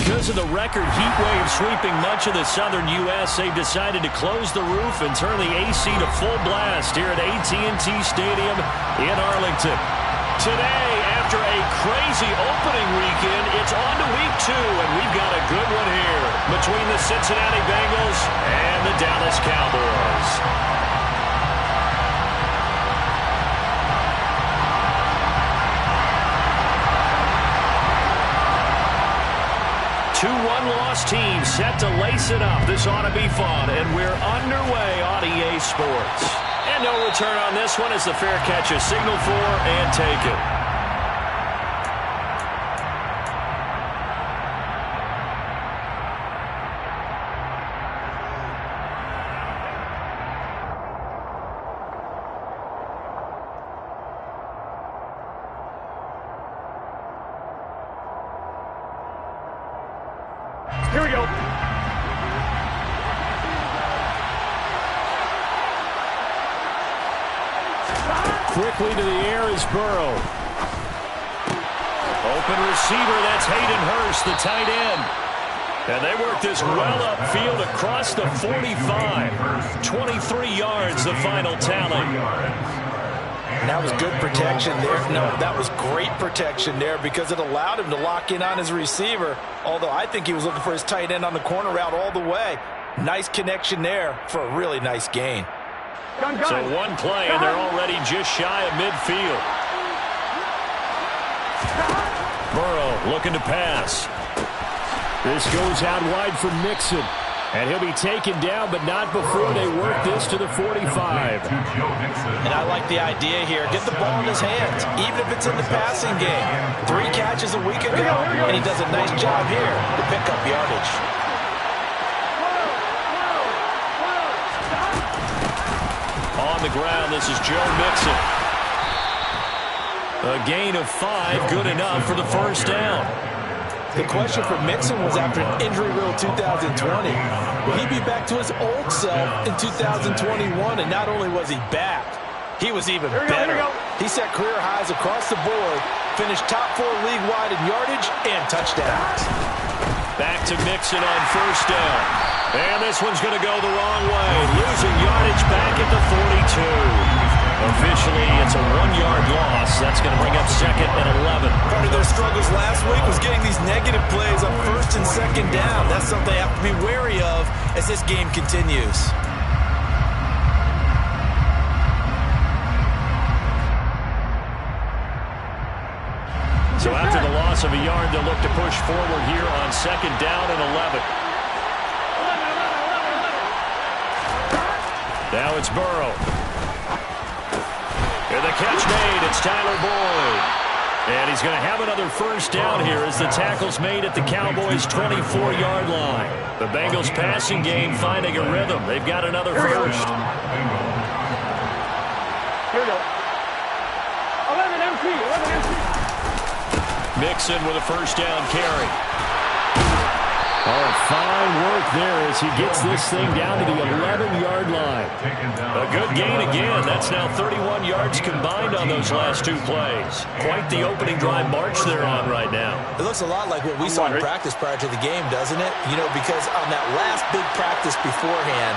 Because of the record heat wave sweeping much of the southern U.S., they've decided to close the roof and turn the AC to full blast here at AT&T Stadium in Arlington. Today, after a crazy opening weekend, it's on to week 2, and we've got a good one here between the Cincinnati Bengals and the Dallas Cowboys. 2 one-loss teams set to lace it up. This ought to be fun, and we're underway on EA Sports. And no return on this one as the fair catch is signaled for and taken. Here we go. Quickly to the air is Burrow. Open receiver, that's Hayden Hurst, the tight end. And they work this well upfield across the 45. 23 yards, the final tally. And that was good protection there. No, that was great protection there because it allowed him to lock in on his receiver. Although I think he was looking for his tight end on the corner route all the way. Nice connection there for a really nice gain. So one play, and they're already just shy of midfield. Burrow looking to pass. This goes out wide for Mixon. And he'll be taken down, but not before they work this to the 45. And I like the idea here. Get the ball in his hands, even if it's in the passing game. 3 catches a week ago, and he does a nice job here to pick up yardage. On the ground, this is Joe Mixon. A gain of 5, good enough for the first down. The question for Mixon was after an injury-riddled 2020, will he be back to his old self in 2021? And not only was he back, he was even better. He set career highs across the board, finished top 4 league-wide in yardage and touchdowns. Back to Mixon on first down. And this one's going to go the wrong way, losing yardage back at the 42. Officially, it's a 1-yard loss. That's going to bring up 2nd and 11. Part of their struggles last week was getting these negative plays on 1st and 2nd down. That's something they have to be wary of as this game continues. So after the loss of a yard, they'll look to push forward here on 2nd down and 11. Now it's Burrow. And the catch made, it's Tyler Boyd. And he's going to have another first down here as the tackle's made at the Cowboys' 24-yard line. The Bengals passing game finding a rhythm. They've got another first. Here we go. 11 MC. Mixon with a first down carry. Oh, fine work there as he gets this thing down to the 11-yard line. A good gain again. That's now 31 yards combined on those last 2 plays. Quite the opening drive march they're on right now. It looks a lot like what we saw in practice prior to the game, doesn't it? You know, because on that last big practice beforehand,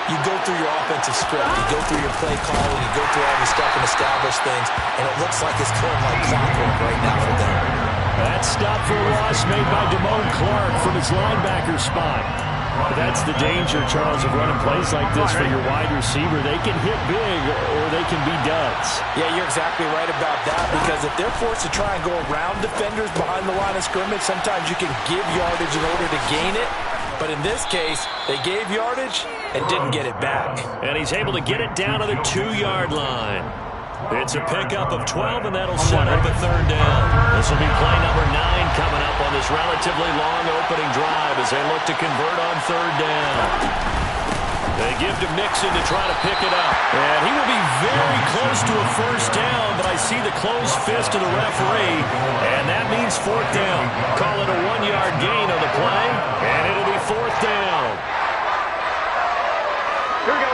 you go through your offensive script, you go through your play calling, you go through all the stuff and establish things, and it looks like it's going like clockwork right now for them. That stop for a loss made by Damone Clark from his linebacker spot. But that's the danger, Charles, of running plays like this for your wide receiver. They can hit big or they can be duds. Yeah, you're exactly right about that because if they're forced to try and go around defenders behind the line of scrimmage, sometimes you can give yardage in order to gain it. But in this case, they gave yardage and didn't get it back. And he's able to get it down to the 2-yard line. It's a pickup of 12, and that'll set up a 3rd down. This will be play number 9 coming up on this relatively long opening drive as they look to convert on 3rd down. They give to Mixon to try to pick it up. And he will be very close to a first down, but I see the closed fist of the referee, and that means 4th down. Call it a 1-yard gain on the play, and it'll be 4th down. Here we go.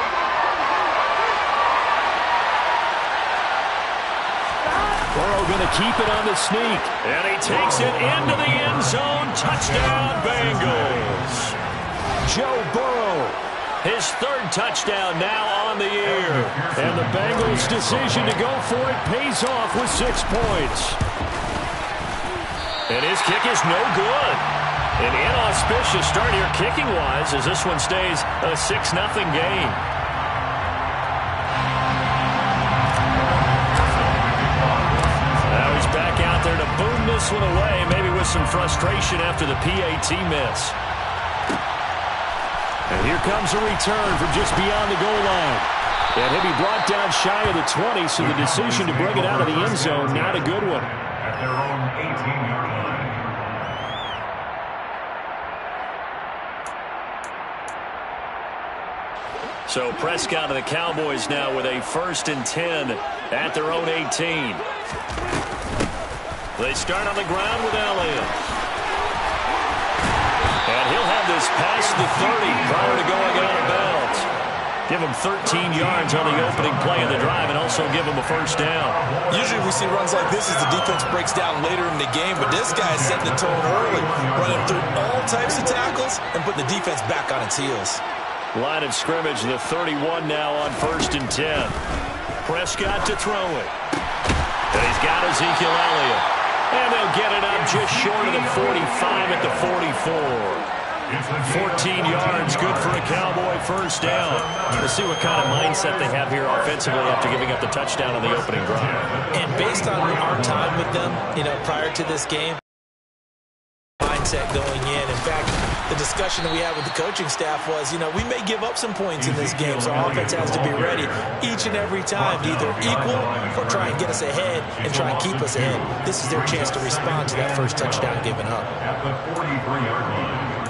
Burrow going to keep it on the sneak. And he takes it into the end zone. Touchdown, Bengals. Joe Burrow, his third touchdown now on the year. And the Bengals' decision to go for it pays off with 6 points. And his kick is no good. An inauspicious start here kicking-wise as this one stays a 6-0 game. Now he's back out there to boom this one away, maybe with some frustration after the PAT miss. And here comes a return from just beyond the goal line. And he'll be brought down shy of the 20, so the decision to bring it out of the end zone, not a good one. At their own 18-yard line. So Prescott and the Cowboys now with a 1st and 10 at their own 18. They start on the ground with Elliott. And he'll have this past the 30 prior to going out of bounds. Give him 13 yards on the opening play of the drive and also give him a 1st down. Usually we see runs like this as the defense breaks down later in the game, but this guy is setting the tone early, running through all types of tackles and putting the defense back on its heels. Line of scrimmage, the 31 now on 1st and 10. Prescott to throw it. And he's got Ezekiel Elliott. And they'll get it up just short of the 45 at the 44. 14 yards, good for a Cowboy 1st down. We'll see what kind of mindset they have here offensively after giving up the touchdown on the opening drive. And based on our time with them, prior to this game, mindset going in. In fact, the discussion that we had with the coaching staff was, we may give up some points in this game, so our offense has to be ready each and every time to either equal or try and get us ahead and try and keep us ahead. This is their chance to respond to that first touchdown given up. At the 43-yard line.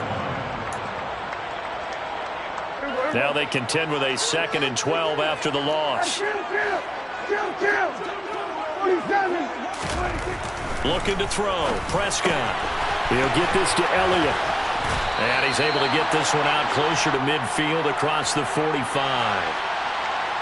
Now they contend with a 2nd and 12 after the loss. Looking to throw. Prescott. He'll get this to Elliott. And he's able to get this one out closer to midfield across the 45.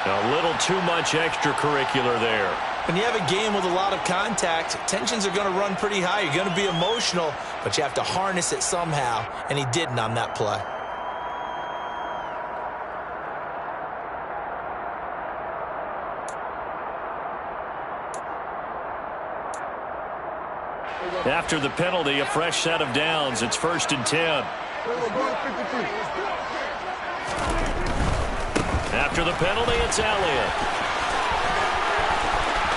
A little too much extracurricular there. When you have a game with a lot of contact, tensions are going to run pretty high. You're going to be emotional, but you have to harness it somehow, and he didn't on that play. After the penalty, a fresh set of downs. It's 1st and 10. After the penalty, it's Elliott.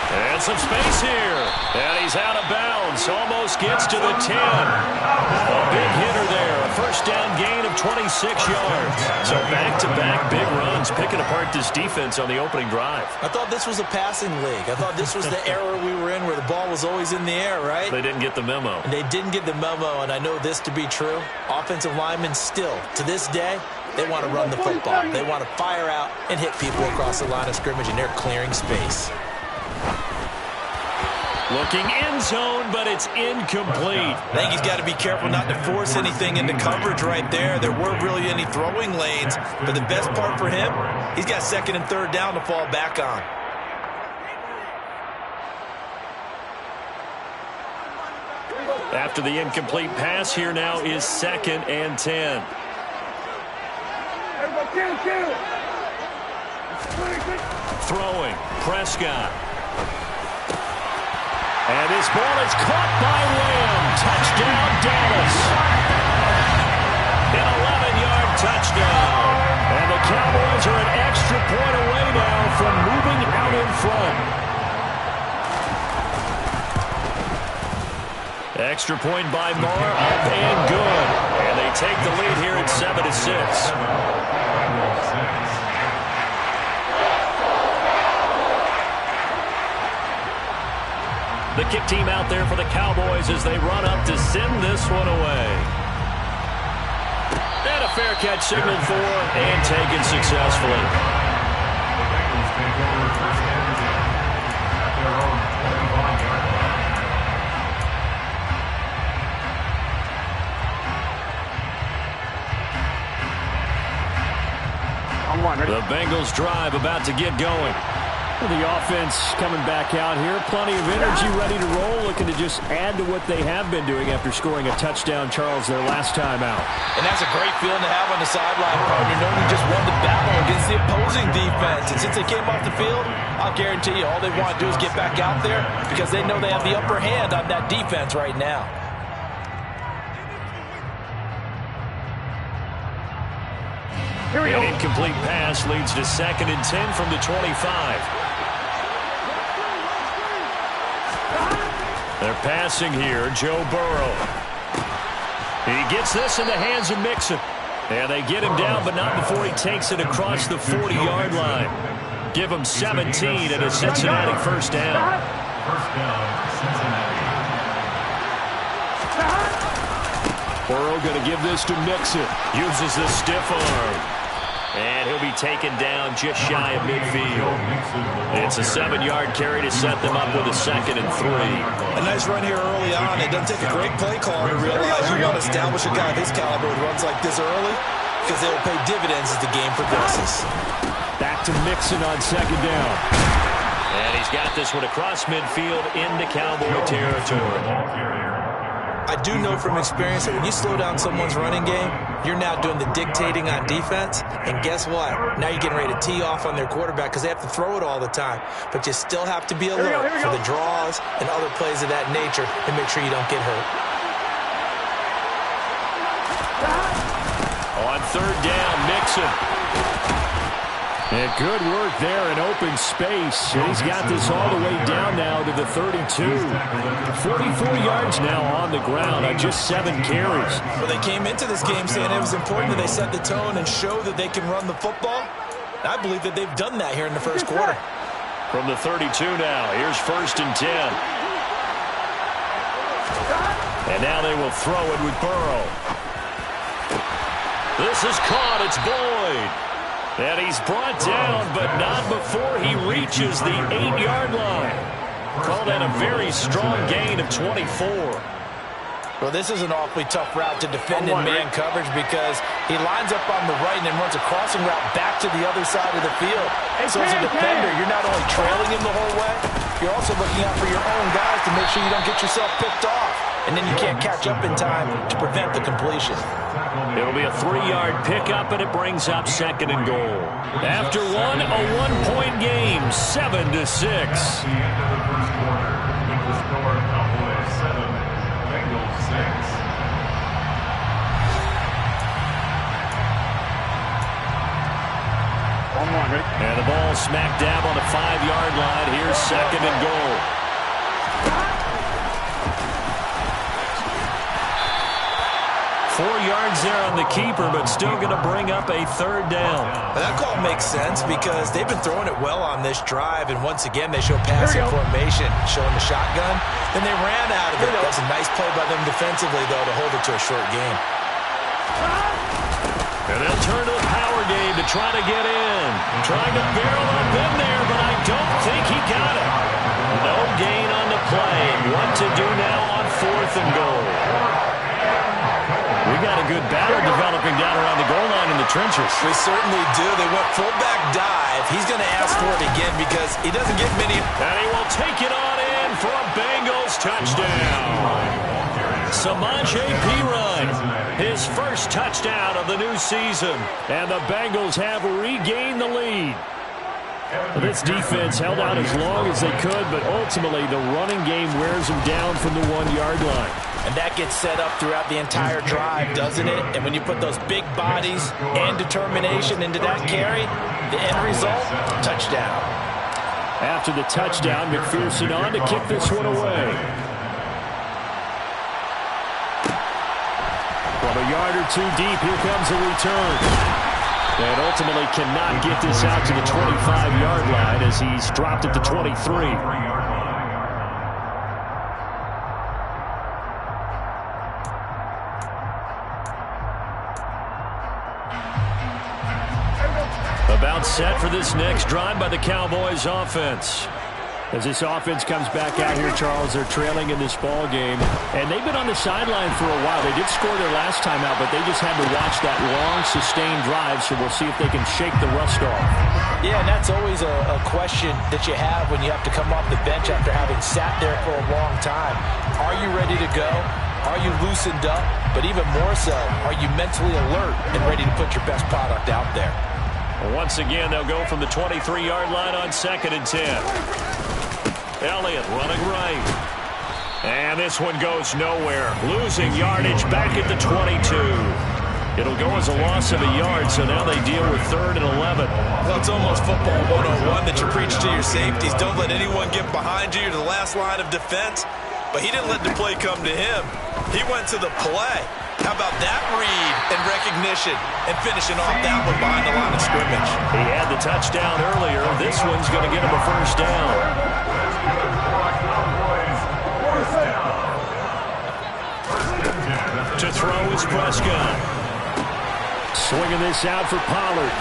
And some space here. And he's out of bounds. Almost gets to the 10. A big hitter there. A 1st down gain of 26 yards. So back-to-back big runs, picking apart this defense on the opening drive. I thought this was a passing league. I thought this was the era we were in where the ball was always in the air, right? They didn't get the memo. And they didn't get the memo, and I know this to be true. Offensive linemen still, to this day, they want to run the football. They want to fire out and hit people across the line of scrimmage, and they're clearing space. Looking end zone, but it's incomplete. I think he's got to be careful not to force anything into coverage right there. There weren't really any throwing lanes, but the best part for him, he's got 2nd and 3rd down to fall back on. After the incomplete pass, here now is 2nd and 10. Throwing, Prescott. And this ball is caught by Lamb. Touchdown, Dallas. An 11-yard touchdown. And the Cowboys are an extra point away now from moving out in front. Extra point by Moore, up and good. And they take the lead here at 7-6. The kick team out there for the Cowboys as they run up to send this one away. And a fair catch signaled for and taken successfully. The Bengals take over 1st and 10 at their own 21-yard line. The Bengals drive about to get going. The offense coming back out here. Plenty of energy, ready to roll, looking to just add to what they have been doing after scoring a touchdown, Charles, their last time out. And that's a great feeling to have on the sideline, partner, knowing you just won the battle against the opposing defense. And since they came off the field, I'll guarantee you all they want to do is get baback out there because they know they have the upper hand on that defense right now. Here we go. An incomplete pass leads to 2nd and 10 from the 25. They're passing here, Joe Burrow. He gets this in the hands of Mixon. And they get him down, but not before he takes it across the 40-yard line. Give him 17 and a Cincinnati first down. First down, Cincinnati. Burrow going to give this to Mixon. Uses the stiff arm. And he'll be taken down just shy of midfield. It's a 7-yard carry to set them up with a 2nd and 3. A nice run here early on. It doesn't take a great play call to realize you want to establish a guy of his caliber who runs like this early because they will pay dividends as the game progresses. Back to Mixon on 2nd down. And he's got this one across midfield into Cowboy territory. I do know from experience that when you slow down someone's running game, you're now doing the dictating on defense. And guess what? Now you're getting ready to tee off on their quarterback because they have to throw it all the time. But you still have to be alert for the draws and other plays of that nature and make sure you don't get hurt. On 3rd down, Mixon. And good work there in open space. And he's got this all the way down now to the 32. 44 yards now on the ground on just 7 carries. Well, they came into this game saying it was important that they set the tone and show that they can run the football. I believe that they've done that here in the first quarter. From the 32 now, here's 1st and 10. And now they will throw it with Burrow. This is caught. It's Boyd. And he's brought down, but not before he reaches the 8-yard line. Call that a very strong gain of 24. Well, this is an awfully tough route to defend in man coverage because he lines up on the right and then runs a crossing route back to the other side of the field. So as a defender, you're not only trailing him the whole way, you're also looking out for your own guys to make sure you don't get yourself picked off. And then you can't catch up in time to prevent the completion. It'll be a 3-yard pickup, and it brings up 2nd and goal. After one, a 1-point game, 7-6. At the end of the first quarter, the score, Cowboys 7, Bengals 6. And the ball smack dab on the 5-yard line. Here's 2nd and goal. Four yards there on the keeper, but still going to bring up a 3rd down. Well, that call makes sense because they've been throwing it well on this drive, and once again they show passing formation, showing the shotgun. Then they ran out of it. That's a nice play by them defensively, though, to hold it to a short game. And they'll turn to the power game to try to get in. Trying to barrel up in there, but I don't think he got it. No gain on the play. What to do now on 4th and goal. We got a good battle developing down around the goal line in the trenches. We certainly do. They went fullback dive. He's going to ask for it again because he doesn't get many. And he will take it on in for a Bengals touchdown. Samaje Perine, his first touchdown of the new season. And the Bengals have regained the lead. This defense held out as long as they could, but ultimately the running game wears them down from the 1-yard line. And that gets set up throughout the entire drive, doesn't it? And when you put those big bodies and determination into that carry, the end result, touchdown. After the touchdown, McPherson on to kick this one away. From a yard or two deep, here comes a return. And ultimately cannot get this out to the 25-yard line as he's dropped at the 23. About set for this next drive by the Cowboys offense. As this offense comes back out here, Charles, they're trailing in this ball game, and they've been on the sideline for a while. They did score their last time out, but they just had to watch that long, sustained drive, so we'll see if they can shake the rust off. Yeah, and that's always a question that you have when you have to come off the bench after having sat there for a long time. Are you ready to go? Are you loosened up? But even more so, are you mentally alert and ready to put your best product out there? Once again, they'll go from the 23-yard line on 2nd and 10. Elliott running right. And this one goes nowhere. Losing yardage back at the 22. It'll go as a loss of a yard, so now they deal with 3rd and 11. Well, it's almost football 101 that you preach to your safeties. Don't let anyone get behind you. You're the last line of defense. But he didn't let the play come to him. He went to the play. How about that read and recognition and finishing off that one behind the line of scrimmage? He had the touchdown earlier. This one's going to get him a first down. To throw is Prescott. Swinging this out for Pollard.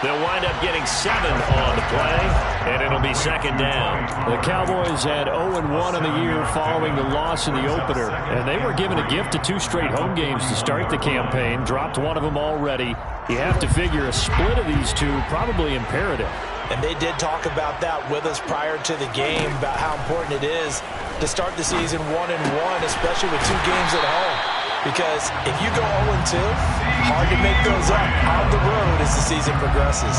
They'll wind up getting 7 on the play, and it'll be 2nd down. The Cowboys had 0-1 on the year following the loss in the opener, and they were given a gift of 2 straight home games to start the campaign. Dropped one of them already. You have to figure a split of these two probably imperative. And they did talk about that with us prior to the game, about how important it is to start the season 1-1, especially with 2 games at home. Because if you go 0-2, hard to make those up on the road as the season progresses.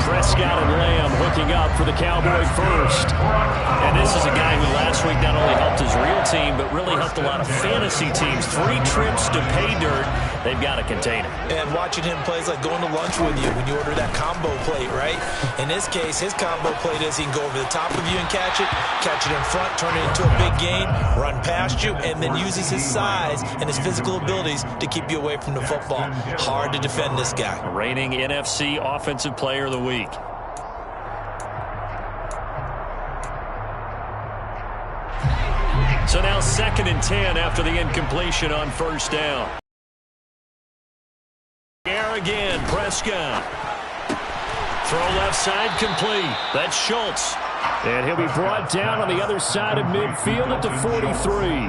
Prescott and Lamb hooking up for the Cowboy first. And this is a guy who last week not only helped his real team, but really helped a lot of fantasy teams. 3 trips to pay dirt. They've got to contain him. And watching him play is like going to lunch with you when you order that combo plate, right? In this case, his combo plate is he can go over the top of you and catch it in front, turn it into a big gain, run past you, and then uses his size and his physical abilities to keep you away from the football. Hard to defend this guy. Reigning NFC Offensive Player of the Week. So now 2nd and 10 after the incompletion on 1st down. Air again, Prescott. Throw left side complete. That's Schultz. And he'll be brought down on the other side of midfield at the 43.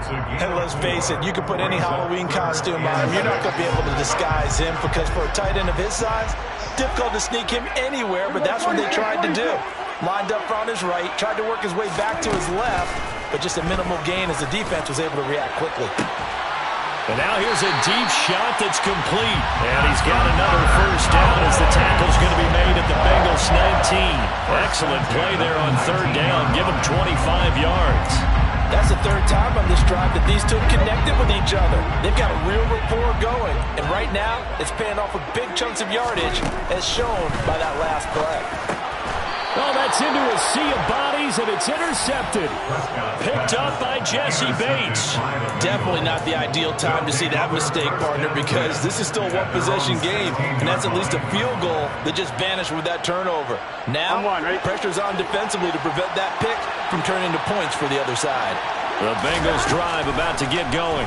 And let's face it, you can put any Halloween costume on him. You're not going to be able to disguise him because for a tight end of his size, difficult to sneak him anywhere, but that's what they tried to do. Lined up on his right, tried to work his way back to his left, but just a minimal gain as the defense was able to react quickly. And now here's a deep shot that's complete. And he's got another first down as the tackle's going to be made at the Bengals 19. Excellent play there on 3rd down. Give him 25 yards. That's the 3rd time on this drive that these two have connected with each other. They've got a real rapport going. And right now, it's paying off with big chunks of yardage as shown by that last play. Well, that's into a sea of bodies, and it's intercepted. Picked up by Jesse Bates. Definitely not the ideal time to see that mistake, partner, because this is still a one-possession game, and that's at least a field goal that just vanished with that turnover. Now, pressure's on defensively to prevent that pick from turning into points for the other side. The Bengals drive about to get going.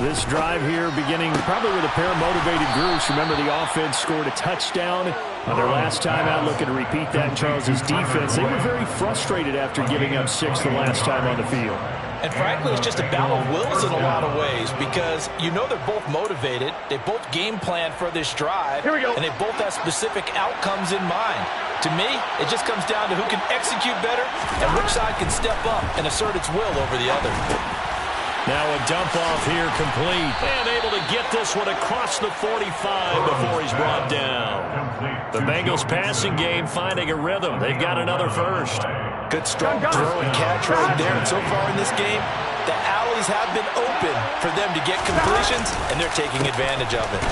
This drive here beginning probably with a pair of motivated groups. Remember, the offense scored a touchdown on their last time out. Looking to repeat that in Charles's defense. They were very frustrated after giving up 6 the last time on the field. And frankly, it's just a battle of wills in a lot of ways because you know they're both motivated. They both game plan for this drive. Here we go. And they both have specific outcomes in mind. To me, it just comes down to who can execute better and which side can step up and assert its will over the other. Now a dump off here complete. And able to get this one across the 45 before he's brought down. The Bengals passing game finding a rhythm. They've got another first. Good strong throw and catch right there. And so far in this game, the alleys have been open for them to get completions, and they're taking advantage of it.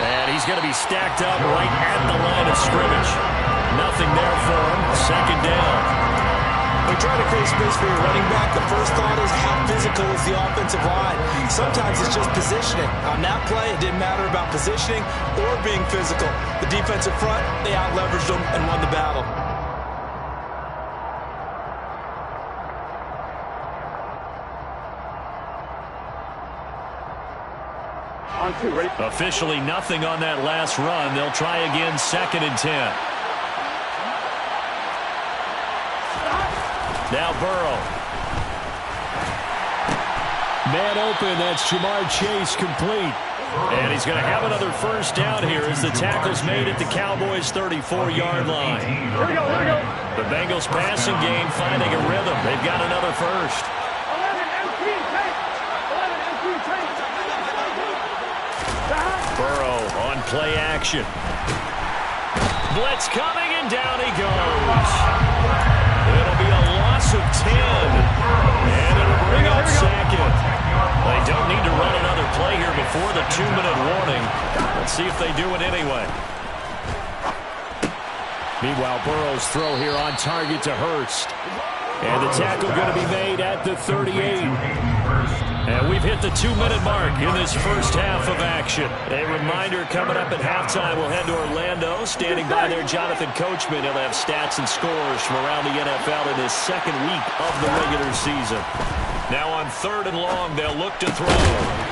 And he's going to be stacked up right at the line of scrimmage. Nothing there for him. 2nd down. When trying to create space for your running back, the first thought is how physical is the offensive line. Sometimes it's just positioning. On that play, it didn't matter about positioning or being physical. The defensive front, they out-leveraged them and won the battle. Officially nothing on that last run. They'll try again 2nd and 10. Now Burrow. Man open, that's Jamar Chase complete. And he's going to have another first down here as the tackle's made at the Cowboys' 34-yard line. Here we go. The Bengals passing game finding a rhythm. They've got another first. 11 Burrow on play action. Blitz coming, and down he goes. It'll be a loss of 10. And it'll bring up second. They don't need to run another play here before the 2-minute warning. Let's see if they do it anyway. Meanwhile, Burrow's throw here on target to Hurst. And the tackle going to be made at the 38. And we've hit the 2-minute mark in this first half of action. A reminder coming up at halftime, we'll head to Orlando. Standing by there, Jonathan Coachman. He'll have stats and scores from around the NFL in his second week of the regular season. Now on 3rd and long, they'll look to throw.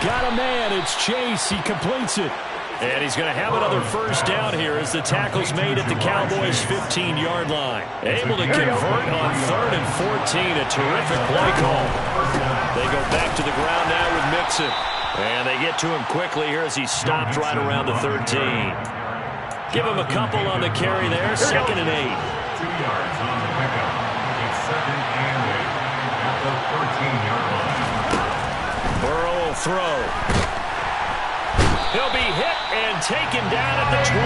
Got a man, it's Chase. He completes it. And he's going to have another first down here as the tackle's made at the Cowboys' 15-yard line. Able to convert on 3rd and 14. A terrific play call. They go back to the ground now with Mixon. And they get to him quickly here as he stopped right around the 13. Give him a couple on the carry there. 2nd and 8. 2 yards on the pickup. It's 2nd and 8 at the 13-yard line. Burrow will throw. He'll be hit and taken down at the 21.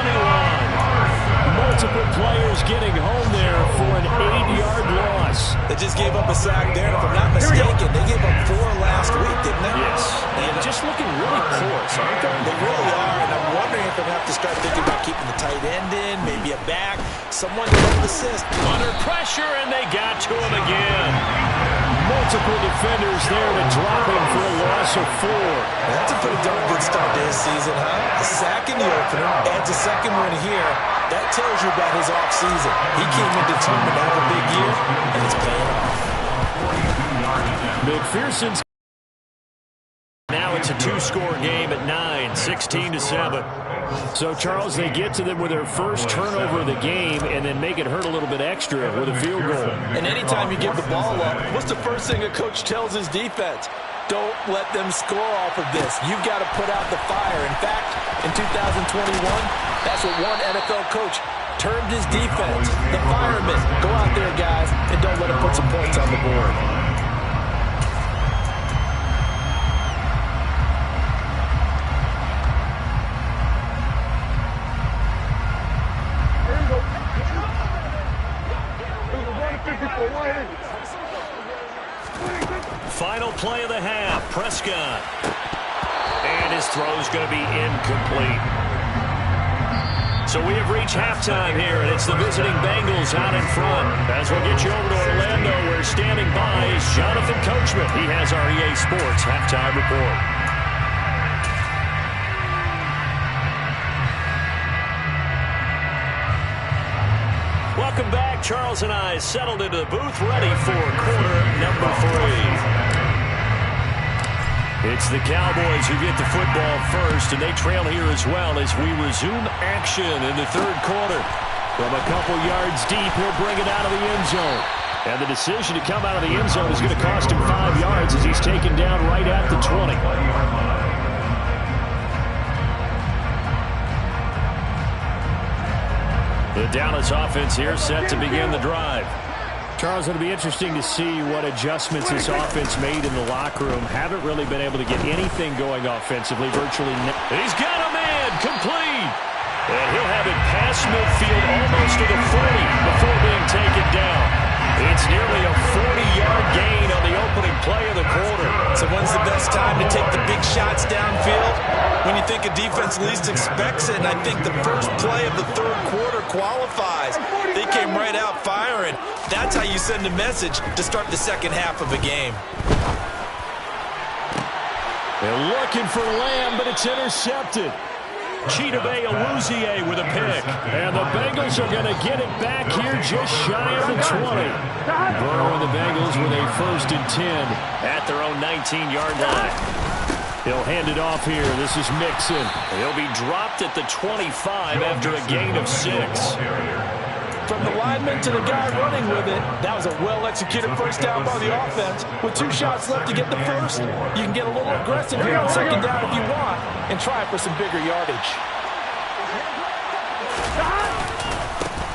Multiple players getting home there for an 8-yard loss. They just gave up a sack there, and if I'm not mistaken, they gave up 4 last week, didn't they? Yes. And just looking really porous, aren't they? They really are, and I'm wondering if they're going to have to start thinking about keeping the tight end in, maybe a back, someone to help assist. Under pressure, and they got to him again. Multiple defenders there to drop him for a loss of 4. That's a pretty darn good start to his season, huh? A sack in the opener, adds a second one here. That tells you about his offseason. He came in determined to have a big year, and it's paying off. McPherson's. Now it's a 2-score game at 9, 16-7. So, Charles, they get to them with their first turnover of the game and then make it hurt a little bit extra with a field goal. And anytime you give the ball up, what's the first thing a coach tells his defense? Don't let them score off of this. You've got to put out the fire. In fact, in 2021, that's what one NFL coach termed his defense. The firemen. Go out there, guys, and don't let them put some points on the board. Final play of the half, Prescott. And his throw's going to be incomplete. So we have reached halftime here, and it's the visiting Bengals out in front. As we'll get you over to Orlando, where standing by is Jonathan Coachman. He has our EA Sports halftime report. Welcome back. Charles and I settled into the booth, ready for quarter number 3. It's the Cowboys who get the football first, and they trail here as well as we resume action in the 3rd quarter. From a couple yards deep, he'll bring it out of the end zone. And the decision to come out of the end zone is going to cost him 5 yards as he's taken down right at the 20. The Dallas offense here set to begin the drive. Charles, it'll be interesting to see what adjustments this offense made in the locker room. Haven't really been able to get anything going offensively, virtually. He's got a man, complete. And he'll have it past midfield almost to the 40 before being taken down. It's nearly a 40-yard gain on the opening play of the quarter. So when's the best time to take the big shots downfield? When you think a defense least expects it, and I think the first play of the 3rd quarter qualifies. They came right out firing. That's how you send a message to start the second half of a game. They're looking for Lamb, but it's intercepted. Chidobe Awuzie with a pick. And the Bengals are going to get it back here just shy of the 20. Burrow and the Bengals with a 1st and 10 at their own 19-yard line. He'll hand it off here. This is Mixon. He'll be dropped at the 25 after a gain of 6. From the lineman to the guy running with it, that was a well-executed first down by the offense. With 2 shots left to get the first, you can get a little aggressive here on second down if you want and try for some bigger yardage.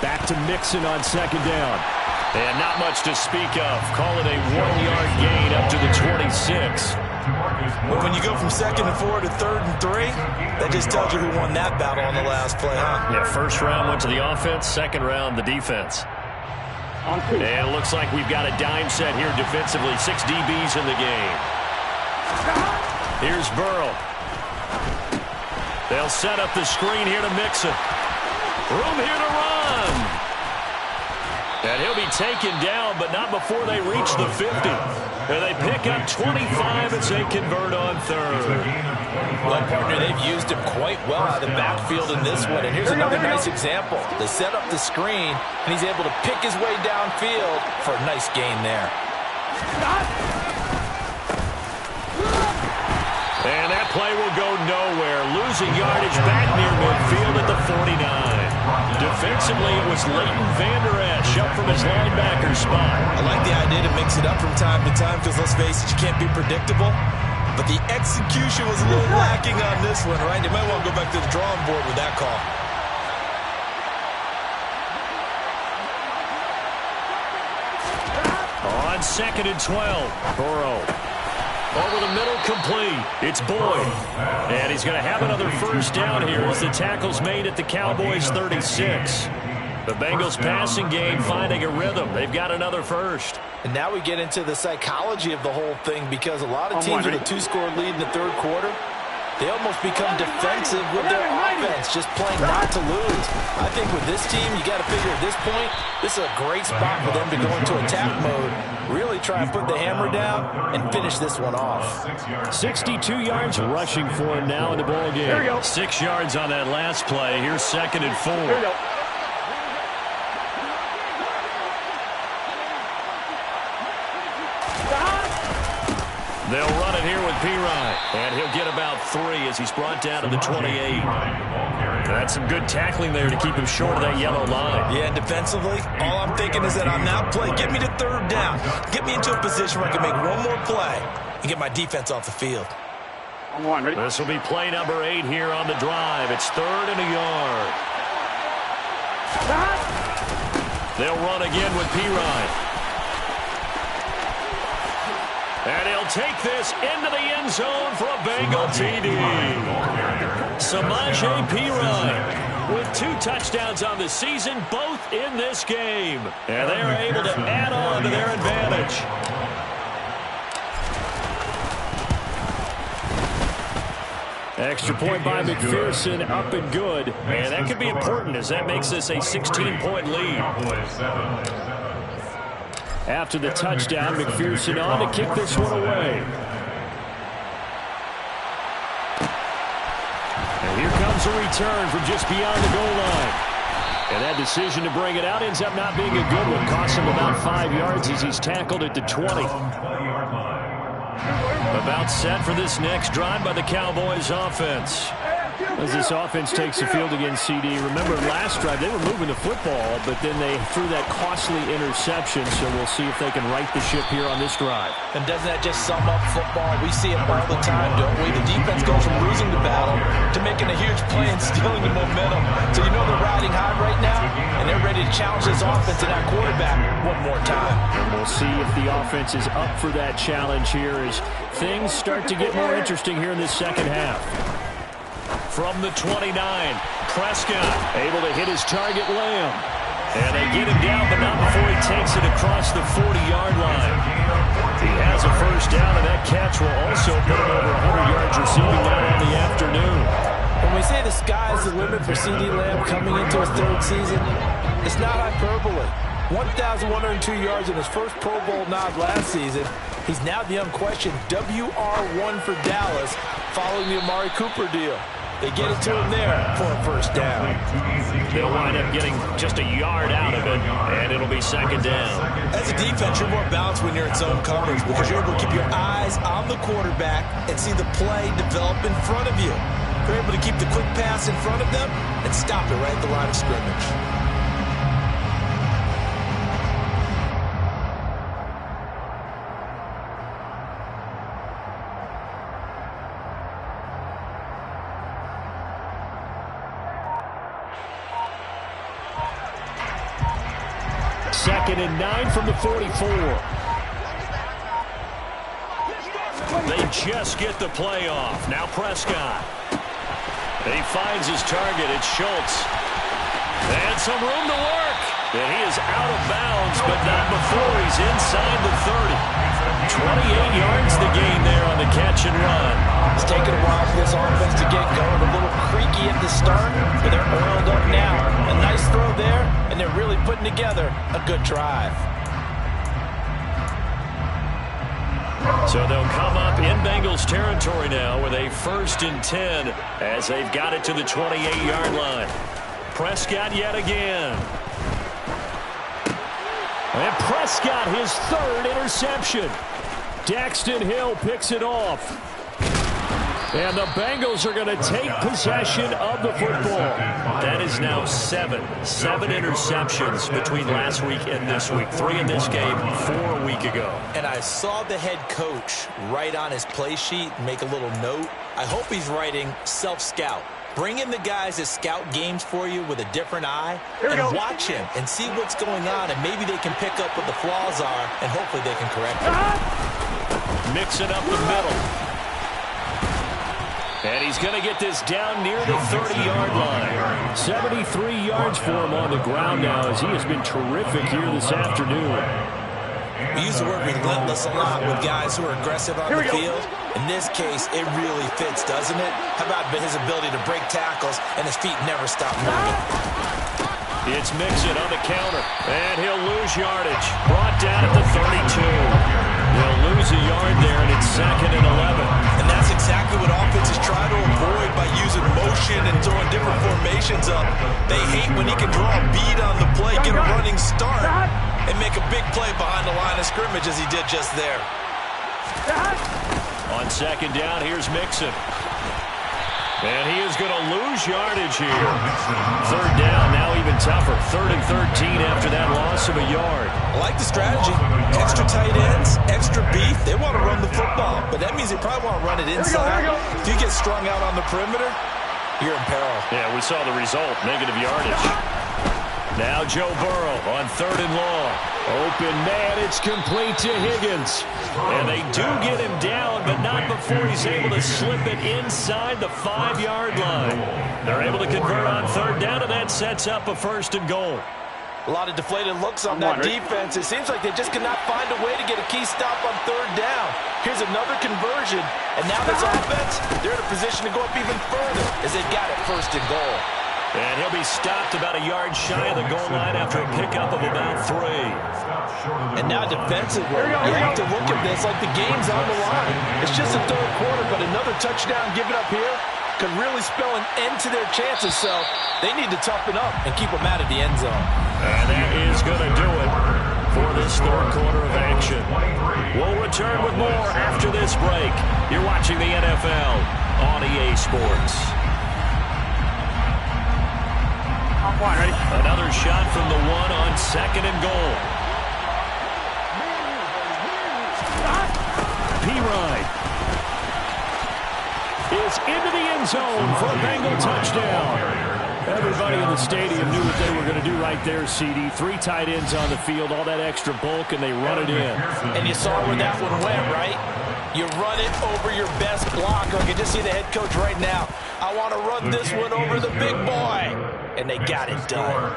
Back to Mixon on second down. And not much to speak of. Call it a 1-yard gain up to the 26. But when you go from 2nd and 4 to 3rd and 3, that just tells you who won that battle on the last play, huh? Yeah, first round went to the offense, second round the defense. And it looks like we've got a dime set here defensively. 6 DBs in the game. Here's Burrow. They'll set up the screen here to Mixon. Room here to run. And he'll be taken down, but not before they reach the 50. And they pick up 25 as they convert on 3rd. Well, partner, they've used him quite well out of the backfield in this one. And here's another nice example. They set up the screen, and he's able to pick his way downfield for a nice gain there. And that play will go nowhere. Losing yardage back near midfield at the 49. Defensively, it was Leighton Vander Esch up from his linebacker spot. I like the idea to mix it up from time to time because, let's face it, you can't be predictable. But the execution was a little lacking on this one, right? They might want to go back to the drawing board with that call. On 2nd and 12, Burrow. Over the middle, complete. It's Boyd. And he's going to have another first down here as the tackle's made at the Cowboys' 36. The Bengals passing game finding a rhythm. They've got another first. And now we get into the psychology of the whole thing because a lot of teams with a 2-score lead in the 3rd quarter, they almost become defensive with their offense, just playing not to lose. I think with this team, you got to figure at this point, this is a great spot for them to go into attack mode, really try and put the hammer down and finish this one off. 62 yards rushing for him now in the ball game. 6 yards on that last play. Here's 2nd and 4. Here we go. They'll run it here with P-Ryan. And he'll get about 3 as he's brought down to the 28. That's some good tackling there to keep him short of that yellow line. Yeah, and defensively, all I'm thinking is that on that play, get me to 3rd down. Get me into a position where I can make one more play and get my defense off the field. On 1, ready? This will be play number 8 here on the drive. It's 3rd and a yard. They'll run again with P-Ryan. And he'll take this into the end zone for a Bengal TD. Samaje P-Ryan with 2 touchdowns on the season, both in this game. And they are able to add on to their advantage. Extra point by McPherson, up and good. And that could be important as that makes this a 16-point lead. After the touchdown, McPherson on to kick this one away. And here comes a return from just beyond the goal line. And that decision to bring it out ends up not being a good one. Costs him about 5 yards as he's tackled at the 20. About set for this next drive by the Cowboys offense. As this offense takes the field against CD. Remember, last drive, they were moving the football, but then they threw that costly interception, so we'll see if they can right the ship here on this drive. And doesn't that just sum up football? We see it all the time, don't we? The defense goes from losing the battle to making a huge play and stealing the momentum. So you know they're riding high right now, and they're ready to challenge this offense and that quarterback one more time. And we'll see if the offense is up for that challenge here as things start to get more interesting here in this second half. From the 29, Prescott able to hit his target, Lamb. And they get him down, but not before he takes it across the 40-yard line. He has a first down, and that catch will also put him over 100 yards receiving now on the afternoon. When we say the sky's the limit for CD Lamb coming into his 3rd season, it's not hyperbole. 1,102 yards in his first Pro Bowl nod last season. He's now the unquestioned WR1 for Dallas following the Amari Cooper deal. They get it to him there for a first down. They'll wind up getting just a yard out of it, and it'll be second down. As a defense, you're more balanced when you're in zone coverage because you're able to keep your eyes on the quarterback and see the play develop in front of you. You're able to keep the quick pass in front of them and stop it right at the line of scrimmage. 2nd and 9 from the 44. They just get the play off. Now Prescott. He finds his target. It's Schultz. And some room to work. And he is out of bounds, but not before he's inside the 30. 28 yards the gain there on the catch and run. It's taken a while for this offense to get going. A little creaky at the start, but they're oiled up now. A nice throw there, and they're really putting together a good drive. So they'll come up in Bengals territory now with a 1st and 10 as they've got it to the 28-yard line. Prescott yet again. And Prescott, his 3rd interception. Daxton Hill picks it off. And the Bengals are going to take possession of the football. That is now 7 interceptions between last week and this week. 3 in this game, 4 a week ago. And I saw the head coach write on his play sheet, make a little note. I hope he's writing self-scout. Bring in the guys that scout games for you with a different eye and watch him and see what's going on, and maybe they can pick up what the flaws are, and hopefully they can correct them. Mix it up the middle. And he's going to get this down near the 30-yard line. 73 yards for him on the ground now as he has been terrific here this afternoon. We use the word relentless a lot with guys who are aggressive on the field. In this case, it really fits, doesn't it? How about his ability to break tackles and his feet never stop moving? It's Mixon on the counter, and he'll lose yardage. Brought down at the 32. He'll lose a yard there, and it's 2nd and 11. And that's exactly what offenses try to avoid by using motion and throwing different formations up. They hate when he can draw a bead on the play, get a running start, and make a big play behind the line of scrimmage as he did just there. On 2nd down, here's Mixon. And he is going to lose yardage here. 3rd down, now even tougher. 3rd and 13 after that loss of a yard. I like the strategy. Extra tight ends, extra beef. They want to run the football, but that means they probably want to run it inside. If you get strung out on the perimeter, you're in peril. Yeah, we saw the result, negative yardage. Now Joe Burrow on 3rd and long. Open man, it's complete to Higgins. And they do get him down, but not before he's able to slip it inside the 5-yard line. They're able to convert on 3rd down, and that sets up a 1st and goal. A lot of deflated looks on that defense. It seems like they just cannot find a way to get a key stop on 3rd down. Here's another conversion, and now this offense, they're in a position to go up even further as they've got it 1st and goal. And he'll be stopped about a yard shy of the goal line after a pickup of about 3. And now defensively, you have to look at this like the game's on the line. It's just the 3rd quarter, but another touchdown given up here could really spell an end to their chances. So they need to toughen up and keep them out of the end zone. And that is going to do it for this 3rd quarter of action. We'll return with more after this break. You're watching the NFL on EA Sports. Ready? Another shot from the 1 on 2nd and goal. P-Ride is into the end zone for a Bengal touchdown. Everybody in the stadium knew what they were going to do right there, CD. 3 tight ends on the field, all that extra bulk, and they run it in. And you saw where that one went, right? You run it over your best blocker. I can just see the head coach right now. I want to run this one over the big boy. And they got it done.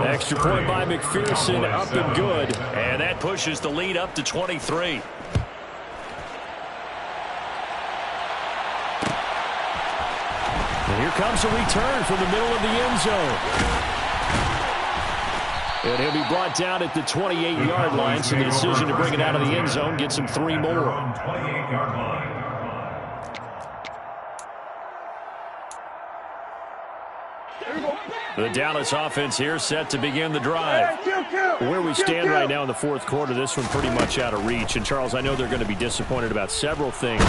Extra point by McPherson, up and good. And that pushes the lead up to 23. And here comes a return from the middle of the end zone. And he'll be brought down at the 28-yard line, so the decision to bring it out of the end zone gets him 3 more. 28-yard line. The Dallas offense here set to begin the drive. Where we stand right now in the 4th quarter, this one pretty much out of reach. And, Charles, I know they're going to be disappointed about several things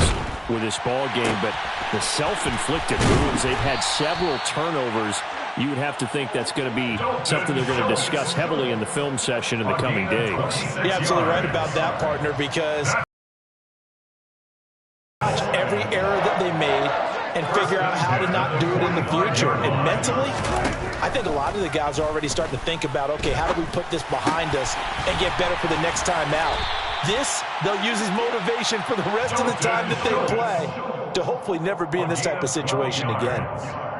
with this ball game, but the self-inflicted wounds, they've had several turnovers. You would have to think that's going to be something they're going to discuss heavily in the film session in the coming days. You're absolutely right about that, partner, because every error that they made and figure out how to not do it in the future. And mentally, I think a lot of the guys are already starting to think about, okay, how do we put this behind us and get better for the next time out? This, they'll use as motivation for the rest of the time that they play to hopefully never be in this type of situation again.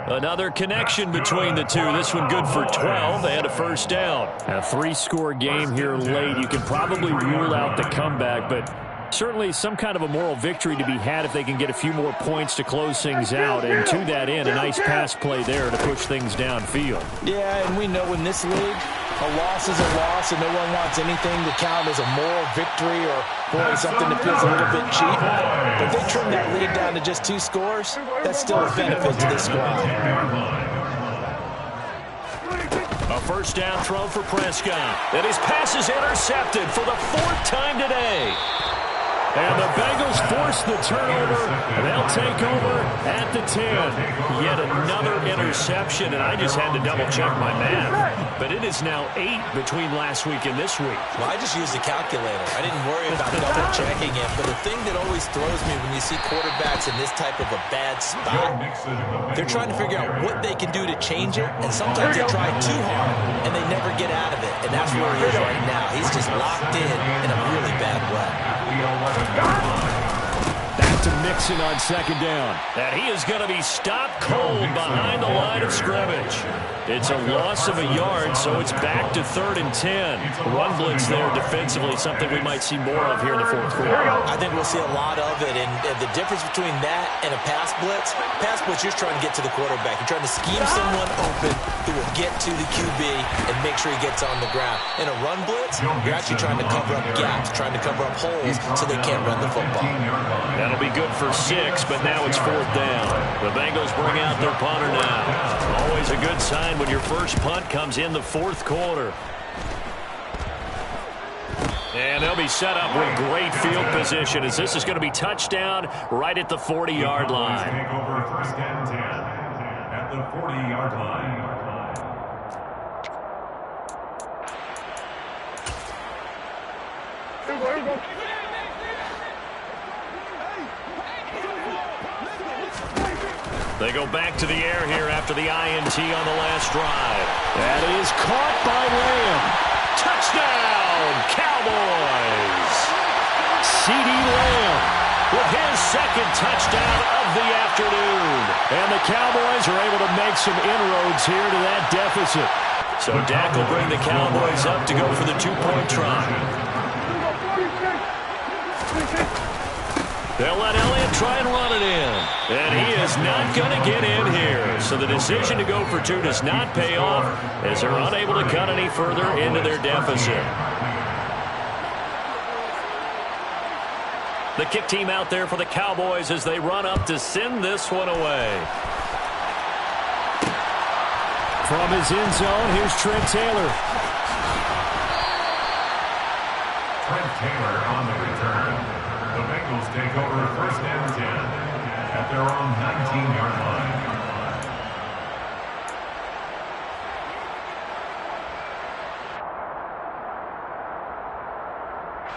Another connection between the two. This one good for 12 and a first down. A 3-score game here late. You can probably rule out the comeback, but certainly some kind of a moral victory to be had if they can get a few more points to close things out. And to that end, a nice pass play there to push things downfield. Yeah, and we know in this league, a loss is a loss, and no one wants anything to count as a moral victory or, boy, something that feels a little bit cheap. But if they trim that lead down to just 2 scores, that's still a benefit to this squad. A first down throw for Prescott. And his pass is intercepted for the 4th time today. And the Bengals force the turnover. They'll take over at the 10. Yet another interception, and I just had to double-check my math. But it is now 8 between last week and this week. Well, I just used a calculator. I didn't worry about double-checking it. But the thing that always throws me when you see quarterbacks in this type of a bad spot, they're trying to figure out what they can do to change it. And sometimes they try too hard, and they never get out of it. And that's where he is right now. He's just locked in a really bad way. Back to Mixon on second down. And he is going to be stopped cold behind the line of scrimmage. It's a loss of a yard, so it's back to 3rd and 10. Run blitz there defensively, something we might see more of here in the 4th quarter. I think we'll see a lot of it, and the difference between that and a pass blitz, you're trying to get to the quarterback. You're trying to scheme someone open who will get to the QB and make sure he gets on the ground. In a run blitz, you're actually trying to cover up gaps, trying to cover up holes so they can't run the football. That'll be good for 6, but now it's 4th down. The Bengals bring out their punter now. Always a good sign when your first punt comes in the 4th quarter. And they'll be set up with great field position as this is going to be touchdown right at the 40-yard line. Take over 1st and 10 at the 40-yard line. They go back to the air here after the INT on the last drive. That is caught by Lamb. Touchdown, Cowboys! CeeDee Lamb with his 2nd touchdown of the afternoon. And the Cowboys are able to make some inroads here to that deficit. So Dak will bring the Cowboys up to go for the 2-point try. They'll let Elliott try and run it in. And he is not going to get in here. So the decision to go for 2 does not pay off as they're unable to cut any further into their deficit. The kick team out there for the Cowboys as they run up to send this one away. From his end zone, here's Trent Taylor. Trent Taylor on the return. The Bengals take over 1st and 10 at their own 19-yard line.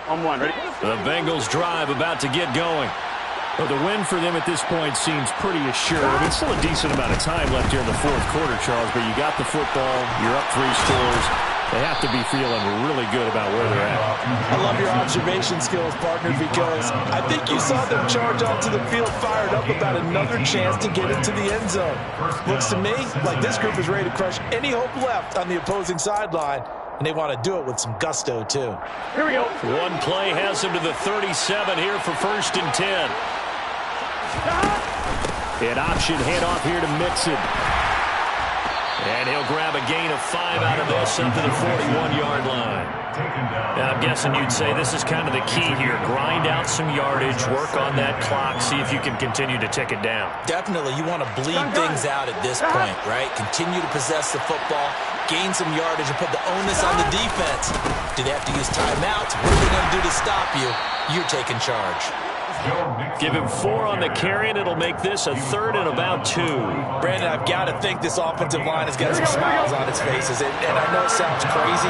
On 1, ready? The Bengals drive about to get going. Well, the win for them at this point seems pretty assured. I mean, still a decent amount of time left here in the 4th quarter, Charles, but you got the football, you're up 3 scores. They have to be feeling really good about where they're at. I love your observation skills, partner, because I think you saw them charge onto the field fired up about another chance to get into the end zone. Looks to me like this group is ready to crush any hope left on the opposing sideline, and they want to do it with some gusto, too. Here we go. One play has them to the 37 here for 1st and 10. An option handoff here to Mixon. And he'll grab a gain of 5 out of this up to the 41-yard line. Now, I'm guessing you'd say this is kind of the key here. Grind out some yardage, work on that clock, see if you can continue to tick it down. Definitely, you want to bleed things out at this point, right? Continue to possess the football, gain some yardage, and put the onus on the defense. Do they have to use timeouts? What are they going to do to stop you? You're taking charge. Give him 4 on the carry, and it'll make this a 3rd and about 2. Brandon, I've got to think this offensive line has got some smiles on its faces. And I know it sounds crazy,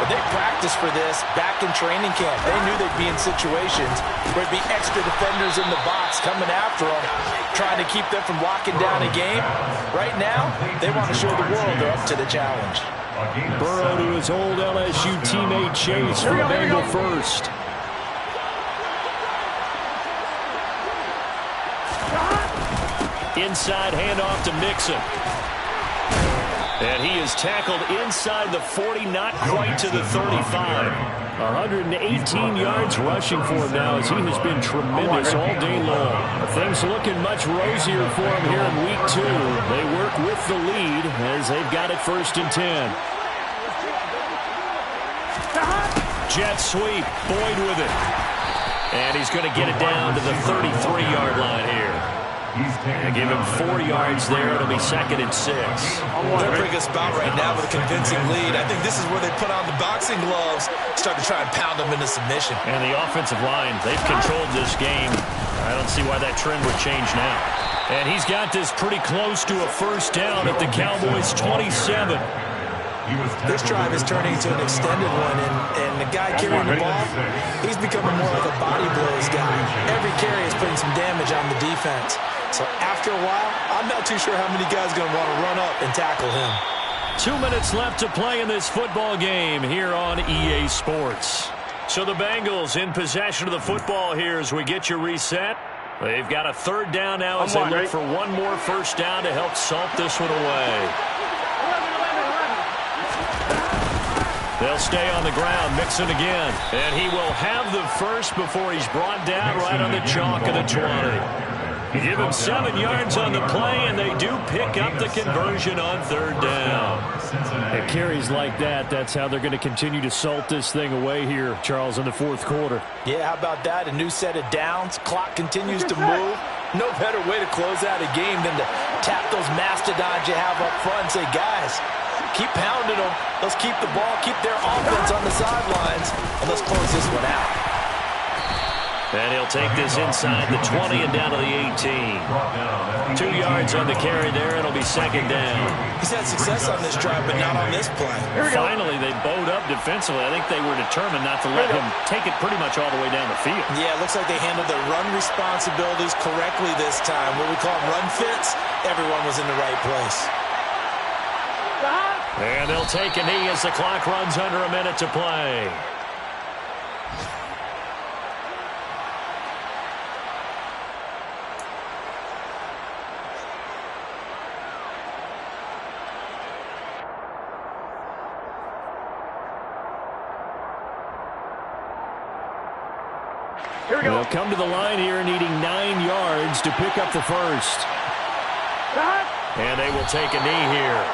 But they practiced for this back in training camp. They knew they'd be in situations where there'd be extra defenders in the box coming after them, trying to keep them from locking down a game. Right now, they want to show the world they're up to the challenge. Burrow to his old LSU teammate Chase for a Bengal first. Inside handoff to Mixon. And he is tackled inside the 40, not quite to the 35. 118 yards rushing for him now as he has been tremendous all day long. Things looking much rosier for him here in week 2. They work with the lead as they've got it 1st and 10. Jet sweep, Boyd with it. And he's going to get it down to the 33-yard line here. And give him 4 yards there. It'll be 2nd and 6. They're bringing us about right now with a convincing lead. I think this is where they put on the boxing gloves, start to try and pound them into submission. And the offensive line, they've controlled this game. I don't see why that trend would change now. And he's got this pretty close to a 1st down at the Cowboys' 27. This drive is turning into an extended one, and the guy carrying the ball, he's becoming more like a body blows guy. Every carry is putting some damage on the defense. So after a while, I'm not too sure how many guys are going to want to run up and tackle him. 2 minutes left to play in this football game here on EA Sports. So the Bengals in possession of the football here as we get you reset. They've got a 3rd down now as they look for one more 1st down to help salt this one away. They'll stay on the ground, Mixon again. And he will have the first before he's brought down right on the chalk of the 20. Give him 7 yards on the play, and they do pick up the conversion on 3rd down. It carries like that. That's how they're going to continue to salt this thing away here, Charles, in the 4th quarter. Yeah, how about that? A new set of downs. Clock continues to move. No better way to close out a game than to tap those mastodons you have up front and say, guys, keep pounding them. Let's keep the ball, keep their offense on the sidelines, and let's close this one out. And he'll take this inside the 20 and down to the 18. 2 yards on the carry there. It'll be 2nd down. He's had success on this drive, but not on this play. Finally, they bowed up defensively. I think they were determined not to let him take it pretty much all the way down the field. Yeah, it looks like they handled their run responsibilities correctly this time. What we call run fits, everyone was in the right place. And they'll take a knee as the clock runs under a minute to play. They'll come to the line here needing 9 yards to pick up the 1st. And they will take a knee here.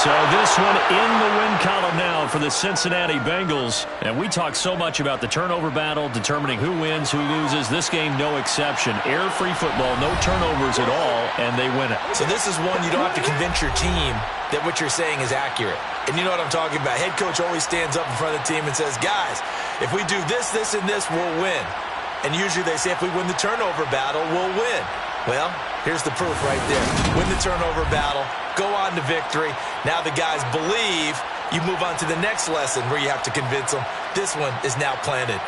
So this one in the win column now for the Cincinnati Bengals. And we talk so much about the turnover battle, determining who wins, who loses. This game, no exception. Air-free football, no turnovers at all, and they win it. So this is one you don't have to convince your team that what you're saying is accurate. And you know what I'm talking about. Head coach always stands up in front of the team and says, guys, if we do this, this, and this, we'll win. And usually they say if we win the turnover battle, we'll win. Well, here's the proof right there. Win the turnover battle, go on to victory. Now the guys believe. You move on to the next lesson where you have to convince them. This one is now planted.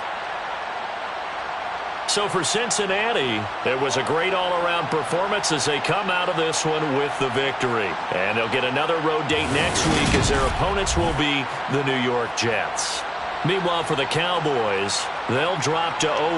So for Cincinnati, it was a great all-around performance as they come out of this one with the victory. And they'll get another road date next week as their opponents will be the New York Jets. Meanwhile, for the Cowboys, they'll drop to 0.